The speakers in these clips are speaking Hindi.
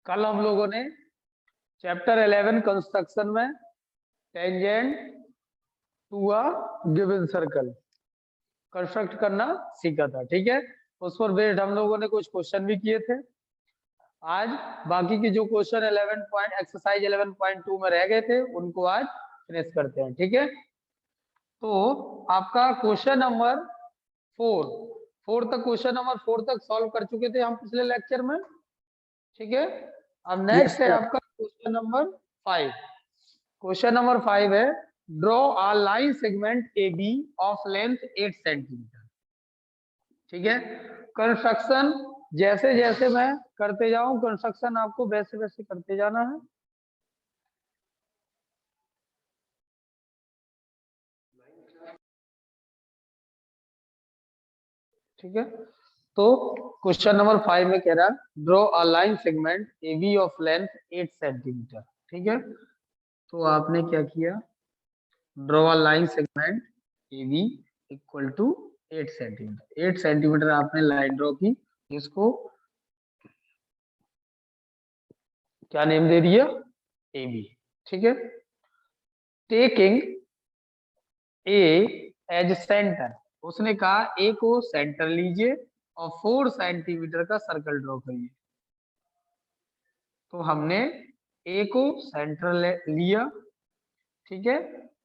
कल हम लोगों ने चैप्टर 11 कंस्ट्रक्शन में tangent to a given circle construct करना सीखा था। ठीक है, उस पर बेस्ड हम लोगों ने कुछ क्वेश्चन भी किए थे। आज बाकी की जो क्वेश्चन 11 पॉइंट एक्सरसाइज 11.2 में रह गए थे उनको आज फिनिश करते हैं। ठीक है, तो आपका क्वेश्चन नंबर 4 तक क्वेश्चन नंबर 4 तक सॉल्व कर चुके थे हम पिछले लेक्चर में। ठीक है, अब नेक्स्ट है आपका क्वेश्चन नंबर 5। क्वेश्चन नंबर 5 है draw a line segment A B of length 8 centimetre. ठीक है, कंस्ट्रक्शन जैसे जैसे मैं करते जाऊं कंस्ट्रक्शन आपको वैसे वैसे करते जाना है। ठीक है, तो क्वेश्चन नंबर 5 में कह रहा है draw a line segment A B of length 8 centimetre. ठीक है, तो आपने क्या किया, draw a line segment A B equal to 8 centimetre. 8 centimetre आपने लाइन ड्रॉ की, इसको क्या नेम दे दिया, ए बी। ठीक है, टेकिंग ए एज सेंटर, उसने कहा ए को सेंटर लीजिए और 4 सेंटीमीटर का सर्कल ड्रॉ करिए। तो हमने ए को सेंटर लिया, ठीक है,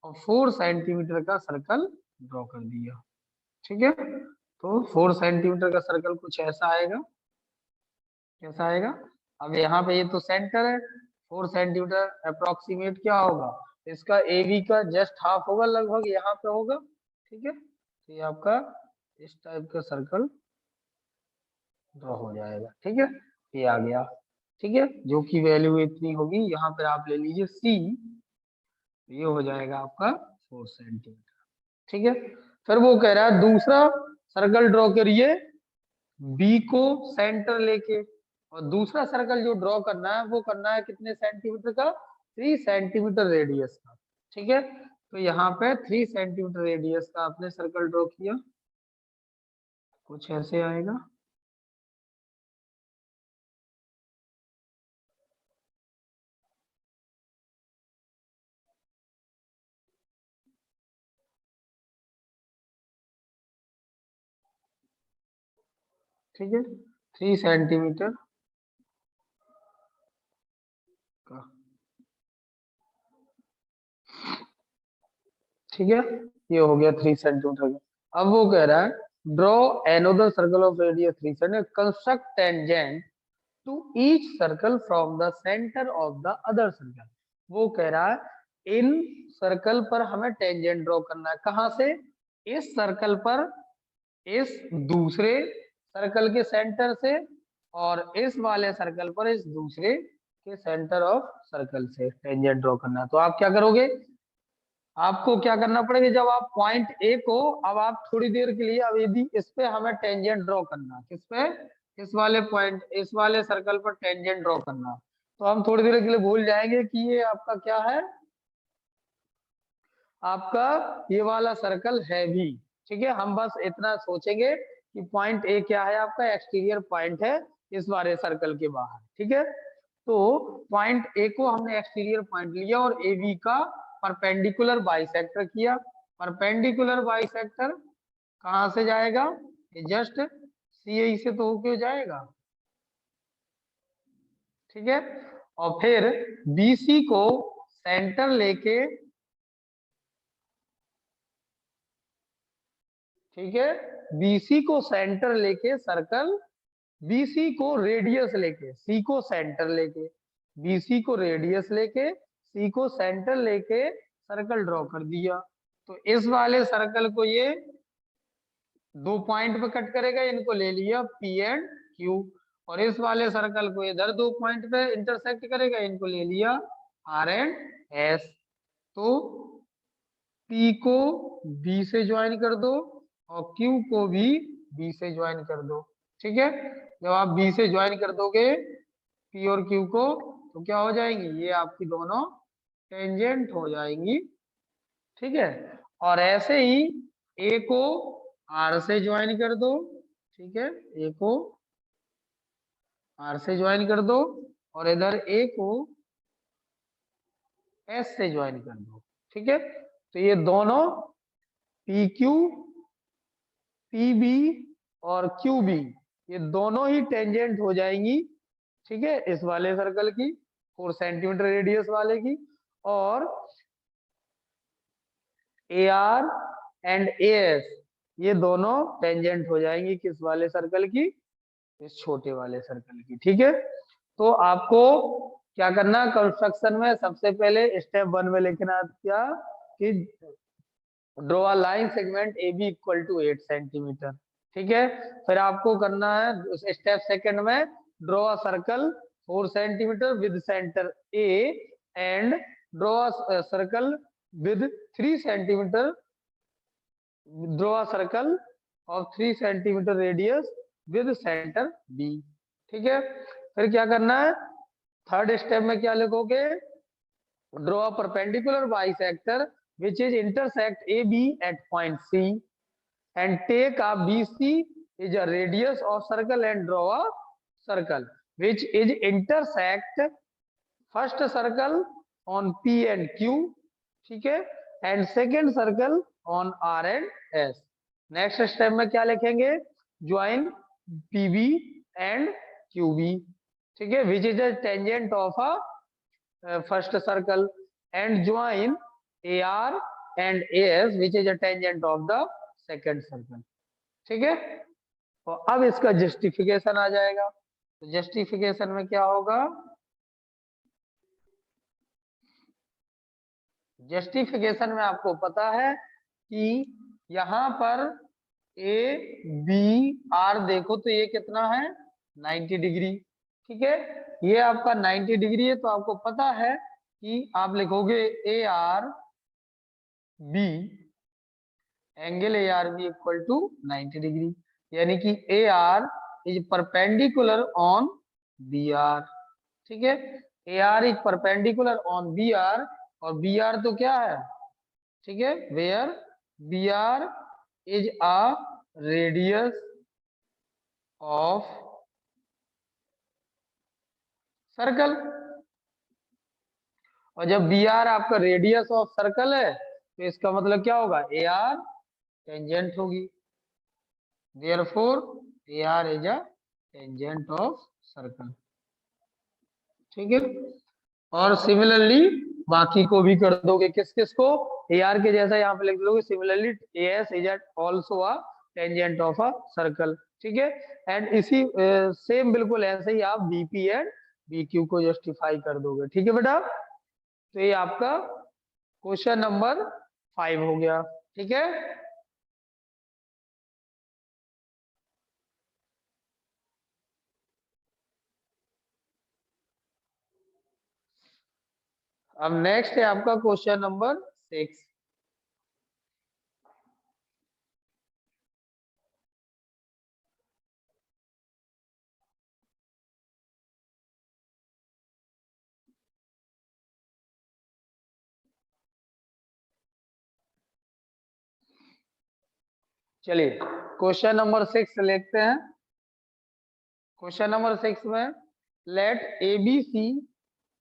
और 4 सेंटीमीटर का सर्कल ड्रॉ कर दिया। ठीक है, तो 4 सेंटीमीटर का सर्कल कुछ ऐसा आएगा। कैसा आएगा, अब यहाँ पे ये तो सेंटर है, 4 सेंटीमीटर अप्रोक्सीमेट क्या होगा, इसका ए बी का जस्ट हाफ होगा, लगभग यहाँ पे होगा। ठीक है, तो ये आपका इस टाइप का सर्कल ड्रॉ हो जाएगा। ठीक है, ये आ गया। ठीक है, जो कि वैल्यू इतनी होगी, यहाँ पर आप ले लीजिए सी, ये हो जाएगा आपका 4 सेंटीमीटर। ठीक है, फिर वो कह रहा है दूसरा सर्कल ड्रॉ करिए बी को सेंटर लेके, और दूसरा सर्कल जो ड्रॉ करना है वो करना है कितने सेंटीमीटर का, 3 सेंटीमीटर रेडियस का। ठीक है, तो यहाँ पे 3 सेंटीमीटर रेडियस का आपने सर्कल ड्रॉ किया, कुछ ऐसे आएगा। ठीक है, 3 सेंटीमीटर का। ठीक है, ये हो गया 3 सेंटीमीटर का। अब वो कह रहा है draw another circle of radius 3 centimetre, construct tangent to each circle from the centre of the other circle. वो कह रहा है इन सर्कल पर हमें टेंजेंट ड्रॉ करना है, कहां से, इस सर्कल पर इस दूसरे सर्कल के सेंटर से, और इस वाले सर्कल पर इस दूसरे के सेंटर ऑफ सर्कल से टेंजेंट ड्रॉ करना है। तो आप क्या करोगे, आपको क्या करना पड़ेगा, जब आप पॉइंट ए को, अब आप थोड़ी देर के लिए, अब यदि इस पे हमें टेंजेंट ड्रॉ करना, किस पे, इस वाले पॉइंट, इस वाले सर्कल पर टेंजेंट ड्रॉ करना, तो हम थोड़ी देर के लिए भूल जाएंगे कि ये आपका क्या है, आपका ये वाला सर्कल है भी। ठीक है, हम बस इतना सोचेंगे कि पॉइंट ए क्या है, आपका एक्सटीरियर पॉइंट है इस वाले सर्कल के बाहर। ठीक है, तो पॉइंट ए को हमने एक्सटीरियर पॉइंट लिया और ए बी का परपेंडिकुलर बाइसेक्टर किया। परपेंडिकुलर बाइसेक्टर कहां से जाएगा, ये जस्ट सी से तो होके जाएगा। ठीक है, और फिर बीसी को सेंटर लेके, ठीक है, बीसी को सेंटर लेके सर्कल, बीसी को रेडियस लेके, सी को सेंटर लेके, बीसी को रेडियस लेके, सी को सेंटर लेके सर्कल ड्रॉ कर दिया। तो इस वाले सर्कल को ये 2 पॉइंट पे कट करेगा, इनको ले लिया पी एंड क्यू, और इस वाले सर्कल को इधर 2 पॉइंट पे इंटरसेक्ट करेगा, इनको ले लिया आर एंड एस। तो पी को बी से ज्वाइन कर दो और क्यू को भी बी से ज्वाइन कर दो। ठीक है, जब आप बी से ज्वाइन कर दोगे पी और क्यू को, तो क्या हो जाएंगी, ये आपकी दोनों टेंजेंट हो जाएंगी। ठीक है, और ऐसे ही ए को आर से ज्वाइन कर दो। ठीक है, ए को आर से ज्वाइन कर दो और इधर ए को एस से ज्वाइन कर दो। ठीक है, तो ये दोनों पी क्यू, पी बी और क्यू बी ये दोनों ही टेंजेंट हो जाएंगी, ठीक है, इस वाले सर्कल की 4 सेंटीमीटर रेडियस वाले की। और A R and A S ये दोनों टेंजेंट हो जाएंगी किस वाले सर्कल की, इस छोटे वाले सर्कल की। ठीक है, तो आपको क्या करना है कंस्ट्रक्शन में, सबसे पहले स्टेप 1 में लिखना क्या कि draw a line segment A B equal to 8 centimetre. ठीक है, फिर आपको करना है स्टेप सेकंड में draw a circle 4 centimetre with centre A and draw a circle with 3 centimetre, draw a circle of 3 centimetre radius with centre B. ठीक है, फिर क्या करना है थर्ड स्टेप में क्या लिखोगे, draw a perpendicular bisector which is intersect AB at point C and take a BC is a radius of circle and draw a circle which is intersect first circle on P and Q, ठीक है, and second circle on R and S। Next step में क्या लिखेंगे, ज्वाइन PB and QB, ठीक है, which is a tangent of a first circle and join AR and AS which is a tangent of the second circle। ठीक है, तो अब इसका जस्टिफिकेशन आ जाएगा। तो जस्टिफिकेशन में क्या होगा, जस्टिफिकेशन में आपको पता है कि यहां पर ए बी आर देखो तो ये कितना है 90 डिग्री। ठीक है, ये आपका 90 डिग्री है, तो आपको पता है कि आप लिखोगे A R B angle A R B equal to 90 degree, यानी कि A R is perpendicular on B R. ठीक है, A R is perpendicular on B R, और बी आर तो क्या है, ठीक है, where B R is a radius of circle. और जब बी आर आपका रेडियस ऑफ सर्कल है तो इसका मतलब क्या होगा, ए आर टेंजेंट होगी, therefore AR is a tangent of circle। ठीक है, और सिमिलरली बाकी को भी कर दोगे, किस किस को, AR के जैसा यहाँ पे लिख दोगे, similarly AS is also a tangent of a circle। ठीक है, एंड इसी सेम बिल्कुल ऐसे ही आप BP एंड BQ को जस्टिफाई कर दोगे। ठीक है बेटा, तो ये आपका क्वेश्चन नंबर 5 हो गया। ठीक है, अब नेक्स्ट है आपका क्वेश्चन नंबर 6। चलिए क्वेश्चन नंबर 6 लिखते हैं। क्वेश्चन नंबर 6 में let ABC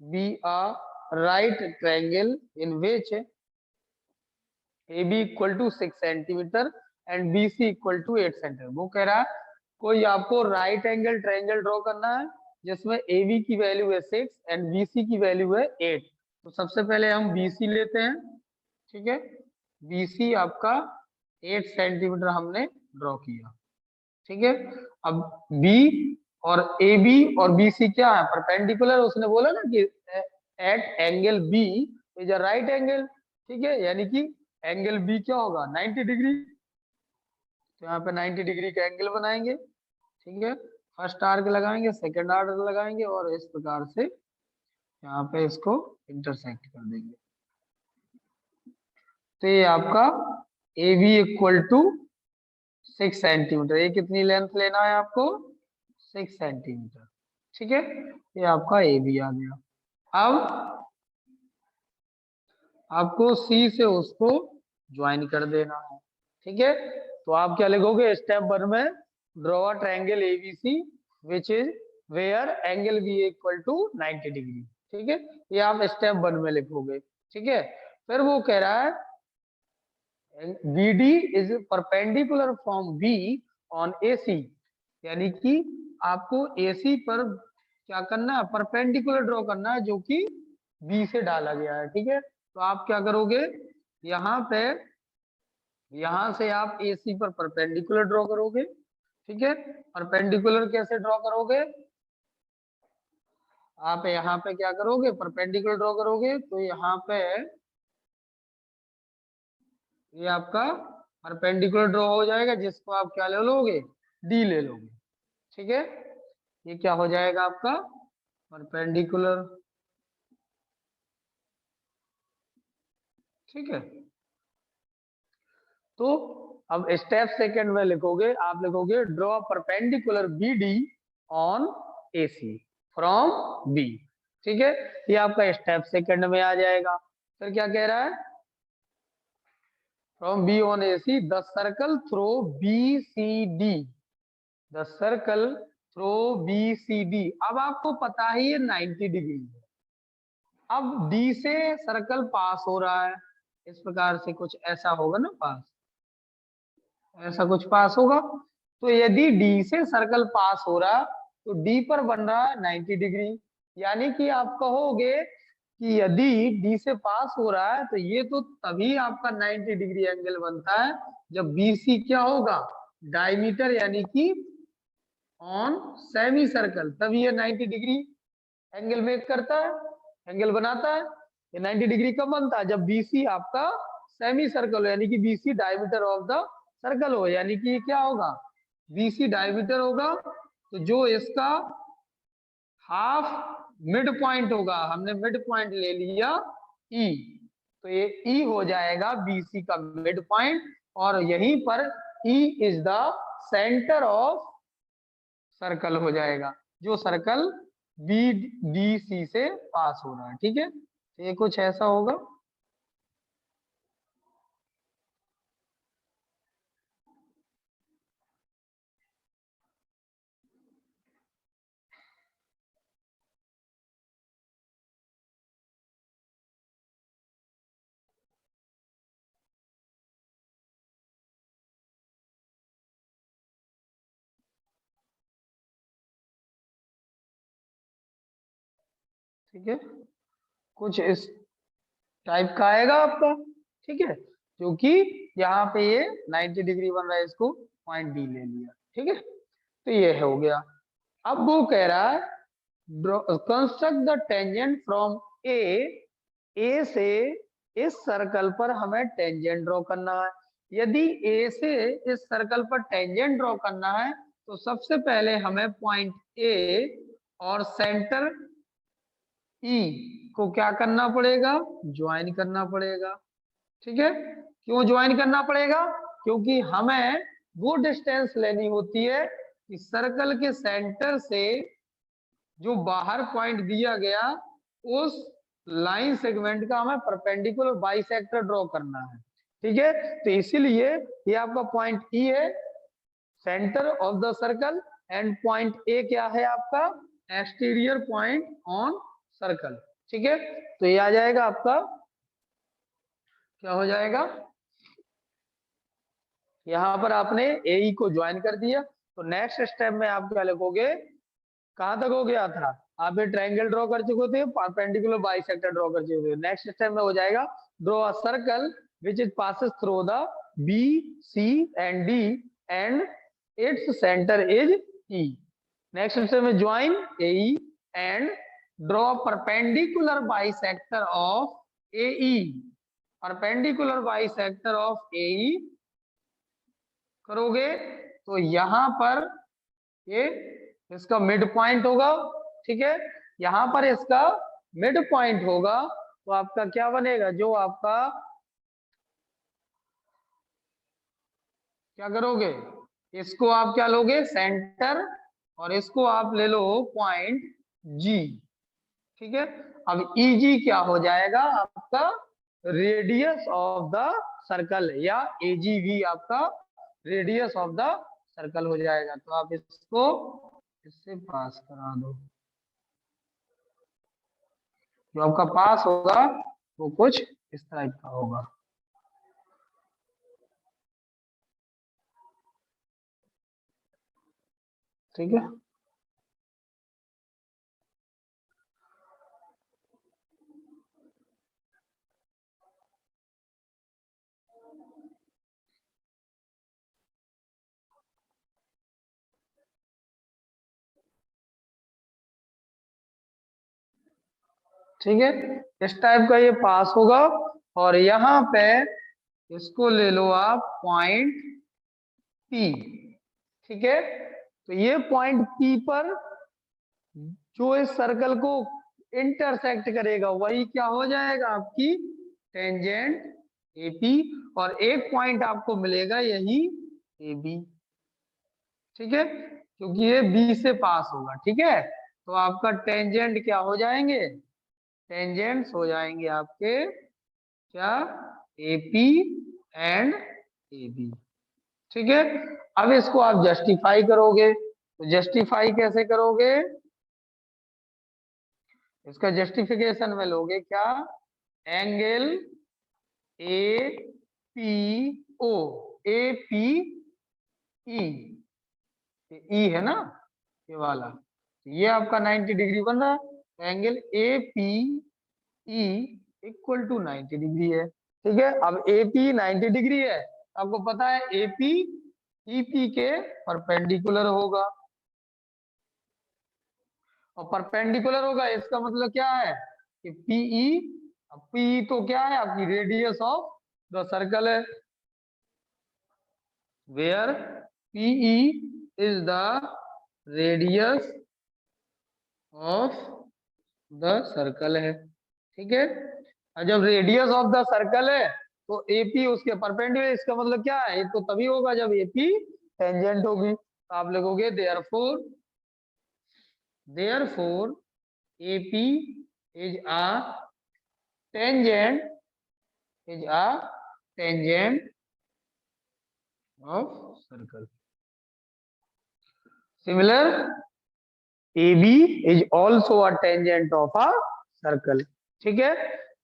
be a right triangle in which AB equal to 6 centimetre and BC equal to 8 centimetre. वो कह रहा है कोई आपको राइट एंगल ट्रायंगल ड्रॉ करना है जिसमें AB की वैल्यू है 6 एंड BC की वैल्यू है 8। तो सबसे पहले हम BC लेते हैं। ठीक है, BC आपका 8 सेंटीमीटर हमने ड्रॉ किया। ठीक है, अब B और AB और BC क्या है, परपेंडिकुलर। उसने बोला ना कि at angle B is a right angle. ठीक है, यानी कि एंगल B क्या होगा 90 डिग्री। तो यहाँ पे 90 डिग्री का एंगल बनाएंगे। ठीक है, फर्स्ट आर्क लगाएंगे, सेकंड आर्क लगाएंगे और इस प्रकार से यहाँ पे इसको इंटरसेक्ट कर देंगे। तो ये आपका AB इक्वल टू 6 सेंटीमीटर, ये कितनी लेंथ लेना है आपको 6 सेंटीमीटर। ठीक है, ये आपका AB आ गया। अब आपको C से उसको ज्वाइन कर देना है। ठीक है, तो आप क्या लिखोगे स्टेप 1 में draw a triangle ABC which is where angle B equal to 90 degree. ठीक है, ये आप स्टेप 1 में लिखोगे। ठीक है, फिर वो कह रहा है BD is perpendicular from B on AC, यानी कि आपको AC पर क्या करना है, परपेंडिकुलर ड्रॉ करना है, जो कि B से डाला गया है। ठीक है, तो आप क्या करोगे, यहाँ पे यहाँ से आप AC पर परपेंडिकुलर ड्रॉ करोगे। ठीक है, परपेंडिकुलर कैसे ड्रॉ करोगे, आप यहाँ पे क्या करोगे, परपेंडिकुलर ड्रॉ करोगे, तो यहाँ पे ये आपका परपेंडिकुलर ड्रॉ हो जाएगा, जिसको आप क्या ले लोगे, डी ले लोगे। ठीक है, ये क्या हो जाएगा आपका परपेंडिकुलर। ठीक है, तो अब स्टेप सेकंड में लिखोगे, आप लिखोगे draw perpendicular BD on AC from B। ठीक है, ये आपका स्टेप सेकंड में आ जाएगा। फिर क्या कह रहा है, from B on AC the circle through BCD, the circle through BCD। अब आपको पता ही है 90 डिग्री है, अब D से सर्कल पास हो रहा है, इस प्रकार से कुछ ऐसा होगा ना, पास ऐसा कुछ पास होगा। तो यदि D से सर्कल पास हो रहा तो D पर बन रहा है 90 डिग्री, यानी कि आप कहोगे कि यदि D से पास हो रहा है तो ये तो तभी आपका 90 डिग्री एंगल बनता है जब BC क्या होगा, डायमीटर, यानी कि ऑन सेमी सर्कल, तभी ये 90 डिग्री एंगल मेक करता है, एंगल बनाता है। ये 90 डिग्री कब बनता है, जब BC आपका सेमी सर्कल हो, यानी कि BC diameter of the circle हो, यानी कि ये क्या होगा, BC डायमीटर होगा, तो जो इसका हाफ मिड पॉइंट होगा, हमने मिड पॉइंट ले लिया E, तो ये E हो जाएगा BC का मिड पॉइंट, और यहीं पर E is the centre of circle हो जाएगा, जो सर्कल BDC से पास हो रहा है। ठीक है, तो ये कुछ ऐसा होगा। ठीक है, कुछ इस टाइप का आएगा आपका। ठीक है, क्योंकि यहाँ पे ये 90 डिग्री बन रहा है, इसको पॉइंट डी ले लिया। ठीक है, तो ये हो गया। अब वो कह रहा है कंस्ट्रक्ट द टेंजेंट फ्रॉम ए से इस सर्कल पर हमें टेंजेंट ड्रॉ करना है। यदि ए से इस सर्कल पर टेंजेंट ड्रॉ करना है तो सबसे पहले हमें पॉइंट ए और सेंटर ई को क्या करना पड़ेगा, ज्वाइन करना पड़ेगा। ठीक है, क्यों ज्वाइन करना पड़ेगा, क्योंकि हमें वो डिस्टेंस लेनी होती है कि सर्कल के सेंटर से जो बाहर पॉइंट दिया गया उस लाइन सेगमेंट का हमें परपेंडिकुलर बाइसेक्टर ड्रॉ करना है। ठीक है, तो इसीलिए ये आपका पॉइंट ई है, centre of the circle, and point A क्या है आपका, एक्सटीरियर पॉइंट ऑन सर्कल। ठीक है, तो ये आ जाएगा आपका, क्या हो जाएगा, यहाँ पर आपने ए को ज्वाइन कर दिया, तो नेक्स्ट स्टेप में आप क्या लिखोगे, कहां तक हो गया था, आप ये ट्रायंगल ड्रॉ कर चुके थे, परपेंडिकुलर बाइसेक्टर ड्रॉ कर चुके थे। नेक्स्ट स्टेप में हो जाएगा draw a circle which is passes through the B C and D and its centre is E. Next step में join A and draw perpendicular bisector of A, perpendicular bisector of A करोगे तो यहाँ पर ये इसका मिड पॉइंट होगा। ठीक है, यहाँ पर इसका मिड पॉइंट होगा, तो आपका क्या बनेगा, जो आपका क्या करोगे, इसको आप क्या लोगे सेंटर, और इसको आप ले लो पॉइंट जी। ठीक है, अब EG क्या हो जाएगा आपका, रेडियस ऑफ द सर्कल, या AGV आपका रेडियस ऑफ द सर्कल हो जाएगा। तो आप इसको इससे पास करा दो। जो आपका पास होगा वो कुछ इस टाइप का होगा। ठीक है, ठीक है, इस टाइप का ये पास होगा। और यहाँ पे इसको ले लो आप पॉइंट पी। ठीक है, तो ये पॉइंट पी पर जो इस सर्कल को इंटरसेक्ट करेगा वही क्या हो जाएगा, आपकी टेंजेंट एपी। और एक पॉइंट आपको मिलेगा यही ए बी। ठीक है, क्योंकि ये बी से पास होगा। ठीक है, तो आपका टेंजेंट क्या हो जाएंगे, टेंजेंट्स हो जाएंगे आपके क्या, एपी एंड ए बी। ठीक है, अब इसको आप जस्टिफाई करोगे, तो जस्टिफाई कैसे करोगे, इसका जस्टिफिकेशन में लोगे क्या, angle A P O, A P E, E है ना ये वाला, ये आपका 90 डिग्री बन रहा है। Angle A P E equal to 90 degree है। ठीक है, अब ए पी 90 डिग्री है, आपको पता है ए पी ई पी के परपेंडिकुलर होगा। और परपेंडिकुलर होगा इसका मतलब क्या है कि पीई, पीई तो क्या है, आपकी रेडियस ऑफ द सर्कल है, where PE is the radius of the circle है। ठीक है, और जब रेडियस ऑफ द सर्कल है तो एपी उसके परपेंडिकुलर, इसका मतलब क्या है, ये तो तभी होगा जब एपी टेंजेंट होगी। तो आप लिखोगे therefore AP is a tangent, is a tangent of circle. Similar, AB is also a tangent of a circle. ठीक है,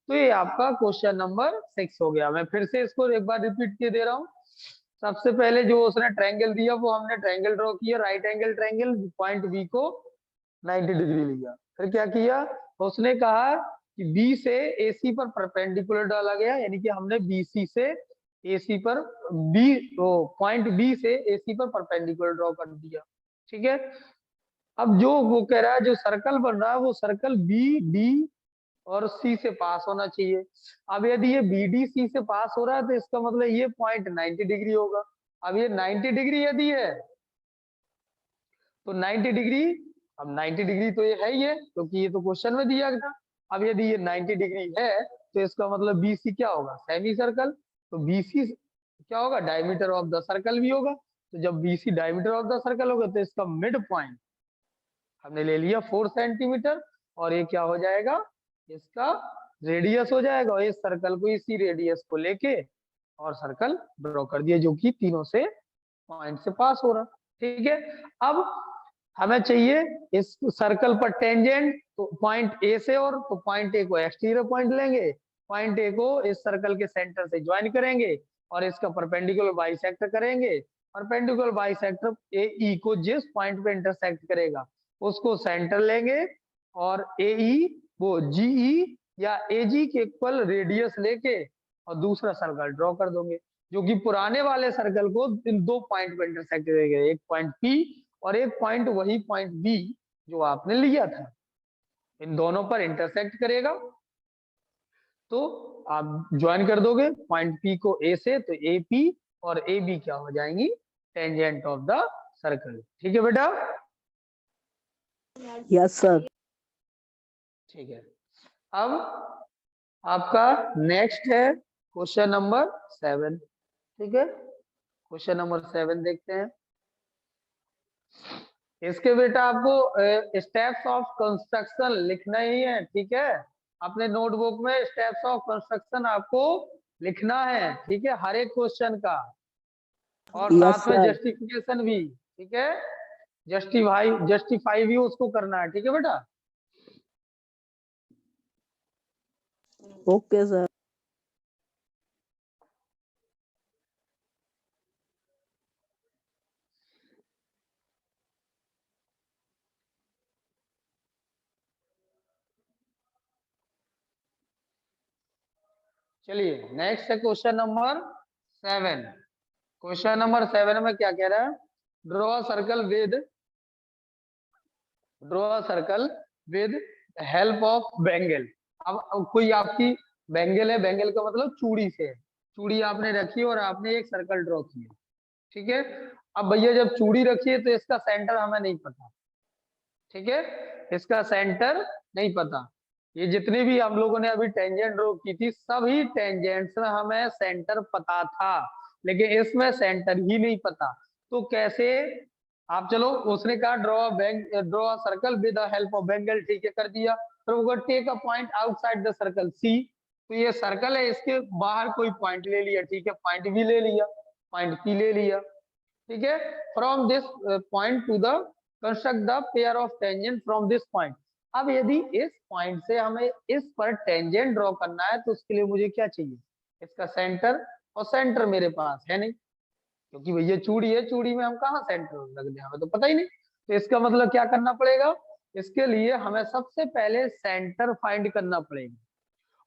तो ये आपका क्वेश्चन नंबर 6 हो गया। मैं फिर से इसको एक बार रिपीट किए दे रहा हूँ। सबसे पहले जो उसने ट्रायंगल दिया वो हमने ट्रायंगल ड्रॉ किया, right angle triangle, point B को 90 डिग्री लिया। फिर क्या किया, उसने कहा कि बी से एसी पर परपेंडिकुलर डाला गया, यानी कि हमने बीसी से एसी पर बी, तो पॉइंट बी से एसी पर परपेंडिकुलर ड्रॉ कर दिया। ठीक है, अब जो वो कह रहा है जो सर्कल बन रहा है वो सर्कल बी डी और सी से पास होना चाहिए। अब यदि ये बी डी सी से पास हो रहा है तो इसका मतलब ये पॉइंट 90 डिग्री होगा। अब ये 90 डिग्री यदि है तो 90 डिग्री, अब 90 डिग्री तो ये है ही है क्योंकि ये तो क्वेश्चन में दिया था। अब यदि ये 90 डिग्री है तो इसका मतलब बीसी क्या होगा, सेमी सर्कल। तो बीसी क्या होगा, डायमीटर ऑफ द सर्कल भी होगा। तो जब BC diameter of the circle होगा तो इसका मिड पॉइंट हमने ले लिया 4 सेंटीमीटर, और ये क्या हो जाएगा, इसका रेडियस हो जाएगा। और इस सर्कल को इसी रेडियस को लेके और सर्कल ड्रॉ कर दिया जो कि तीनों से पॉइंट से पास हो रहा। ठीक है, अब हमें चाहिए इस सर्कल पर टेंजेंट, तो पॉइंट ए से, और तो पॉइंट ए को एक्सटीरियर पॉइंट लेंगे, पॉइंट ए को इस सर्कल के सेंटर से ज्वाइन करेंगे और इसका परपेंडिकुलर बाइसेक्टर करेंगे। परपेंडिकुलर बाइसेक्टर ए ई को जिस पॉइंट पे इंटरसेक्ट करेगा उसको सेंटर लेंगे, और ए ई वो जीई या एजी के इक्वल रेडियस लेके और दूसरा सर्कल ड्रॉ कर दोगे जो कि पुराने वाले सर्कल को इन दो पॉइंट पे इंटरसेक्ट करेगा, एक पॉइंट पी और एक पॉइंट वही पॉइंट बी जो आपने लिया था, इन दोनों पर इंटरसेक्ट करेगा। तो आप ज्वाइन कर दोगे पॉइंट पी को ए से, तो ए पी और ए बी क्या हो जाएंगी, टेंजेंट ऑफ द सर्कल। ठीक है बेटा, यस सर। ठीक है। अब आपका नेक्स्ट है क्वेश्चन नंबर 7। ठीक है, क्वेश्चन नंबर 7 देखते हैं। इसके बेटा आपको स्टेप्स ऑफ कंस्ट्रक्शन लिखना ही है। ठीक है, अपने नोटबुक में स्टेप्स ऑफ कंस्ट्रक्शन आपको लिखना है। ठीक है, हर एक क्वेश्चन का, और यस साथ में सर। जस्टिफिकेशन भी। ठीक है, जस्टिफाई भी उसको करना है, ठीक है बेटा। Okay sir. चलिए नेक्स्ट है क्वेश्चन नंबर 7। क्वेश्चन नंबर 7 में क्या कह रहा है, draw circle with help of Bengal. अब कोई आपकी बेंगल है, बेंगल का मतलब चूड़ी से है, चूड़ी आपने रखी और आपने एक सर्कल ड्रॉ किया, ठीक है। अब भैया जब चूड़ी रखी है तो इसका सेंटर हमें नहीं पता, ठीक है, इसका सेंटर नहीं पता। ये जितने भी हम लोगों ने अभी टेंजेंट ड्रॉ की थी, सभी टेंजेंट्स में हमें सेंटर पता था, लेकिन इसमें सेंटर ही नहीं पता। तो कैसे, आप चलो, उसने कहा draw circle with the help of bangle, ठीक है, कर दिया। फिर वो take a point outside the circle C, तो ये सर्कल है, इसके बाहर कोई पॉइंट ले लिया, ठीक है, पॉइंट भी ले लिया, पॉइंट पी ले लिया, ठीक है। From this point two the construct the pair of tangent from this point. अब यदि इस पॉइंट से हमें इस पर टेंजेंट ड्रॉ करना है तो उसके लिए मुझे क्या चाहिए, इसका सेंटर, और सेंटर मेरे पास है नहीं, क्योंकि भैया चूड़ी है, चूड़ी में हम कहाँ सेंटर रख दें, हमें तो पता ही नहीं। तो इसका मतलब क्या करना पड़ेगा, इसके लिए हमें सबसे पहले सेंटर फाइंड करना पड़ेगा।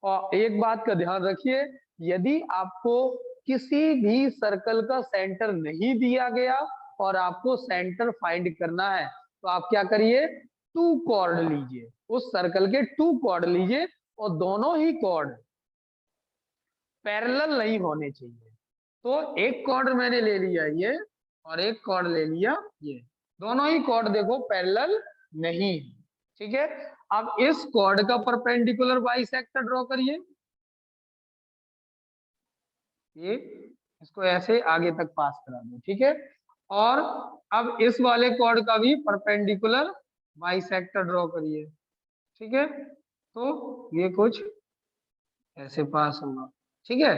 और एक बात का ध्यान रखिए, यदि आपको किसी भी सर्कल का सेंटर नहीं दिया गया और आपको सेंटर फाइंड करना है, तो आप क्या करिए, 2 कॉर्ड लीजिए, उस सर्कल के 2 कॉर्ड लीजिए, और दोनों ही कॉर्ड पैरेलल नहीं होने चाहिए। तो एक कॉर्ड मैंने ले लिया ये, और एक कॉर्ड ले लिया ये, दोनों ही कॉर्ड देखो पैरेलल नहीं, ठीक है। अब इस कॉर्ड का परपेंडिकुलर बाइसेक्टर ड्रॉ करिए, ये इसको ऐसे आगे तक पास करा दो, ठीक है। और अब इस वाले कॉर्ड का भी परपेंडिकुलर बाइसेक्टर ड्रॉ करिए, ठीक है। तो ये कुछ ऐसे पास होगा, ठीक है।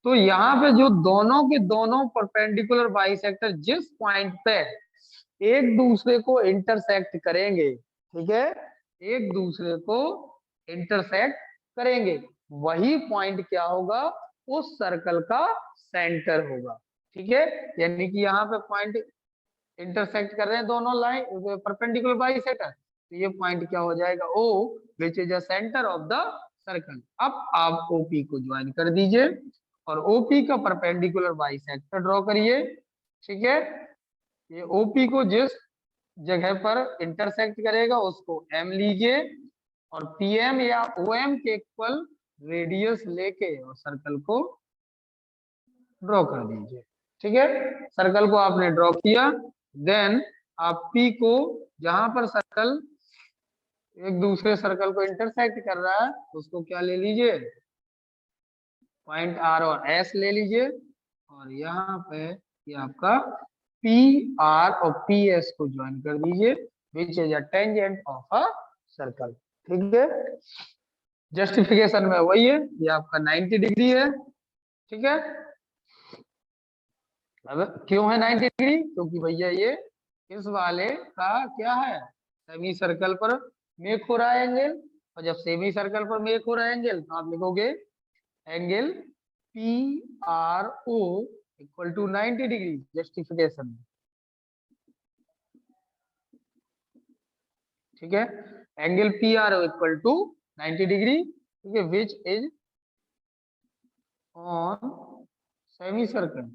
तो यहाँ पे जो दोनों के दोनों परपेंडिकुलर बाइसेक्टर जिस पॉइंट पे एक दूसरे को इंटरसेक्ट करेंगे, ठीक है, एक दूसरे को इंटरसेक्ट करेंगे, वही पॉइंट क्या होगा, उस सर्कल का सेंटर होगा, ठीक है। यानी कि यहाँ पे पॉइंट इंटरसेक्ट कर रहे हैं दोनों लाइन परपेंडिकुलर बाइसेक्टर, तो ये पॉइंट क्या हो जाएगा, O, which is the centre of the circle. अब आप ओपी को ज्वाइन कर दीजिए और ओपी का परपेंडिकुलर बाइसेक्टर ड्रॉ करिए, ठीक है। ये ओपी को जिस जगह पर इंटरसेक्ट करेगा उसको एम लीजिए, और पीएम या ओएम के इक्वल रेडियस लेके और सर्कल को ड्रॉ कर दीजिए, ठीक है। सर्कल को आपने ड्रॉ किया, देन आप पी को, जहां पर सर्कल एक दूसरे सर्कल को इंटरसेक्ट कर रहा है, उसको क्या ले लीजिए, पॉइंट आर और एस ले लीजिए, और यहाँ पे ये आपका पी आर और पी एस को ज्वाइन कर दीजिए, which is a tangent of a circle, ठीक है। जस्टिफिकेशन में वही है, ये आपका 90 डिग्री है, ठीक है। अब क्यों है 90 डिग्री, क्योंकि भैया ये इस वाले का क्या है, सेमी सर्कल पर मेक हो रहा है एंगल, और जब सेमी सर्कल पर मेक हो रहा है एंगल, तो आप लिखोगे angle P R O equal to 90 degree, justification, ठीक है। Angle P R O equal to 90 degree, ठीक है, which is on semi circle,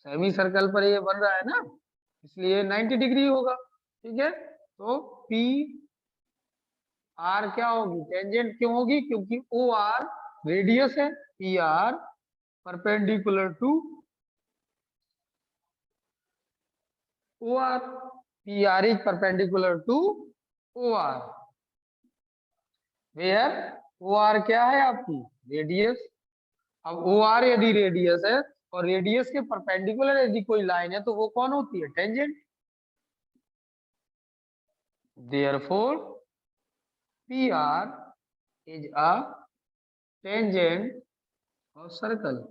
semi circle पर ये बन रहा है ना, इसलिए 90 डिग्री होगा, ठीक है। तो पी आर क्या होगी, टेंजेंट क्यों होगी, क्योंकि ओ आर रेडियस है, P R perpendicular to O R, P R is perpendicular to O R, where O R क्या है आपकी रेडियस। अब ओ आर यदि रेडियस है और रेडियस के परपेंडिकुलर यदि कोई लाइन है, तो वो कौन होती है, tangent. Therefore P R is a tangent of circle,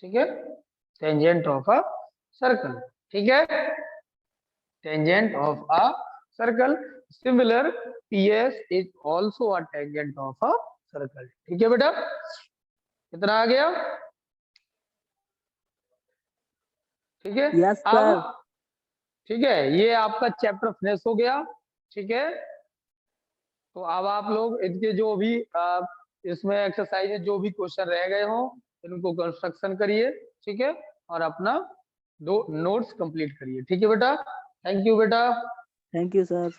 ठीक है। टेंजेंट ऑफ अ सर्कल, ठीक है, tangent of a circle. Similar PS is also a tangent of a circle, ठीक है बेटा, कितना आ गया, ठीक है। यस अब सर। ठीक है, ये आपका चैप्टर फिनिश हो गया, ठीक है। तो अब आप लोग इनके जो भी इसमें एक्सरसाइज जो भी क्वेश्चन रह गए हो इनको कंस्ट्रक्शन करिए, ठीक है, और अपना दो नोट्स कंप्लीट करिए, ठीक है बेटा। थैंक यू बेटा। Thank you sir.